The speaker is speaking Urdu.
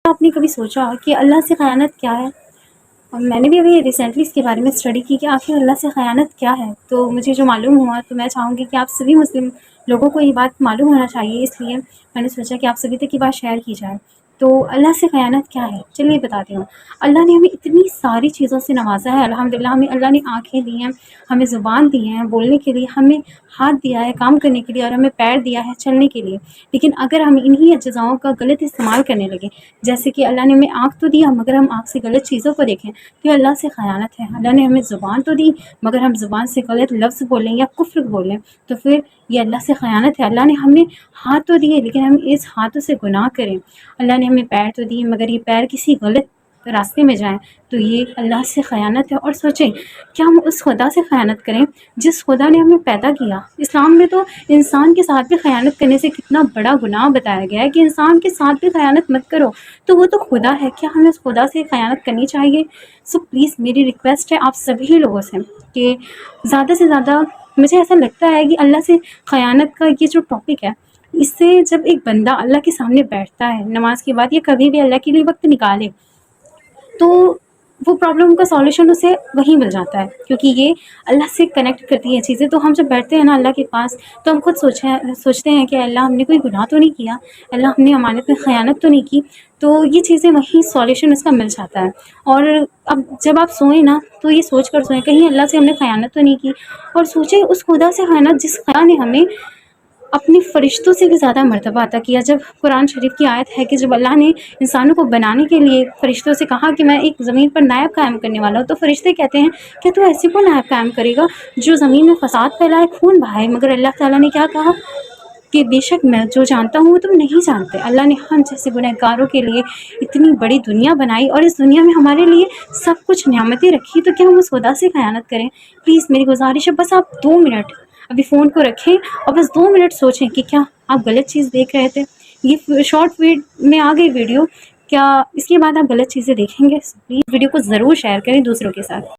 آپ نے کبھی سوچا کہ اللہ سے خیانت کیا ہے؟ اور میں نے بھی ابھی ریسنٹلی اس کے بارے میں اسٹڈی کی کہ آخر اللہ سے خیانت کیا ہے، تو مجھے جو معلوم ہوا تو میں چاہوں گی کہ آپ سبھی مسلم لوگوں کو یہ بات معلوم ہونا چاہیے، اس لیے میں نے سوچا کہ آپ سبھی تک یہ بات شیئر کی جائے۔ تو اللہ سے خیانت کیا ہے، چلیے بتاتی ہوں۔ اللہ نے ہمیں اتنی ساری چیزوں سے نوازا ہے، الحمدللہ ہمیں اللہ نے آنکھیں دی ہیں، ہمیں زبان دی ہیں بولنے کے لیے، ہمیں ہاتھ دیا ہے کام کرنے کے لیے، اور ہمیں پیر دیا ہے چلنے کے لیے۔ لیکن اگر ہم انہی اجزاؤں کا غلط استعمال کرنے لگے، جیسے کہ اللہ نے ہمیں آنکھ تو دیا مگر ہم آنکھ سے غلط چیزوں کو دیکھیں، تو یہ اللہ سے خیانت ہے۔ اللہ نے ہمیں زبان تو دی مگر ہم زبان سے غلط لفظ بولیں یا کفر بولیں، تو پھر یہ اللہ سے خیانت ہے۔ اللہ نے ہمیں ہاتھ تو دیے لیکن ہم اس ہاتھوں سے گناہ کریں۔ اللہ نے ہمیں پیر تو دیے مگر یہ پیر کسی غلط راستے میں جائیں، تو یہ اللہ سے خیانت ہے۔ اور سوچیں کیا ہم اس خدا سے خیانت کریں جس خدا نے ہمیں پیدا کیا؟ اسلام میں تو انسان کے ساتھ بھی خیانت کرنے سے کتنا بڑا گناہ بتایا گیا ہے کہ انسان کے ساتھ بھی خیانت مت کرو، تو وہ تو خدا ہے، کیا ہمیں اس خدا سے خیانت کرنی چاہیے؟ سو پلیز میری ریکویسٹ ہے آپ سبھی لوگوں سے کہ زیادہ سے زیادہ، مجھے ایسا لگتا ہے کہ اللہ سے خیانت کا یہ جو ٹاپک ہے، اس سے جب ایک بندہ اللہ کے سامنے بیٹھتا ہے نماز کے بعد یا کبھی بھی اللہ کے لیے وقت نکالے، تو وہ پرابلم کا سالوشن اسے وہیں مل جاتا ہے، کیونکہ یہ اللہ سے کنیکٹ کرتی ہیں چیزیں۔ تو ہم جب بیٹھتے ہیں نا اللہ کے پاس، تو ہم خود سوچتے ہیں کہ اللہ ہم نے کوئی گناہ تو نہیں کیا، اللہ ہم نے امانت میں خیانت تو نہیں کی، تو یہ چیزیں وہیں سالوشن اس کا مل جاتا ہے۔ اور اب جب آپ سوئیں نا تو یہ سوچ کر سوئیں کہیں اللہ سے ہم نے خیانت تو نہیں کی، اور سوچیں اس خدا سے خیانت جس خدا نے ہمیں اپنے فرشتوں سے بھی زیادہ مرتبہ عطا کیا۔ جب قرآن شریف کی آیت ہے کہ جب اللہ نے انسانوں کو بنانے کے لیے فرشتوں سے کہا کہ میں ایک زمین پر نائب قائم کرنے والا ہوں، تو فرشتے کہتے ہیں کہ تو ایسی کو نائب قائم کرے گا جو زمین میں فساد پھیلائے، خون بہائے؟ مگر اللہ تعالیٰ نے کیا کہا کہ بے شک میں جو جانتا ہوں وہ تم نہیں جانتے۔ اللہ نے ہم جیسے گنہگاروں کے لیے اتنی بڑی دنیا بنائی، اور اس دنیا میں ہمارے لیے سب کچھ نعمتیں رکھی، تو کیا ہم اس خدا سے خیانت کریں؟ پلیز میری گزارش ہے، بس آپ 2 منٹ ابھی فون کو رکھیں اور بس 2 منٹ سوچیں کہ کیا آپ غلط چیز دیکھ رہے تھے۔ یہ شارٹ میں آ گئی ویڈیو، کیا اس کے بعد آپ غلط چیزیں دیکھیں گے؟ پلیز ویڈیو کو ضرور شیئر کریں دوسروں کے ساتھ۔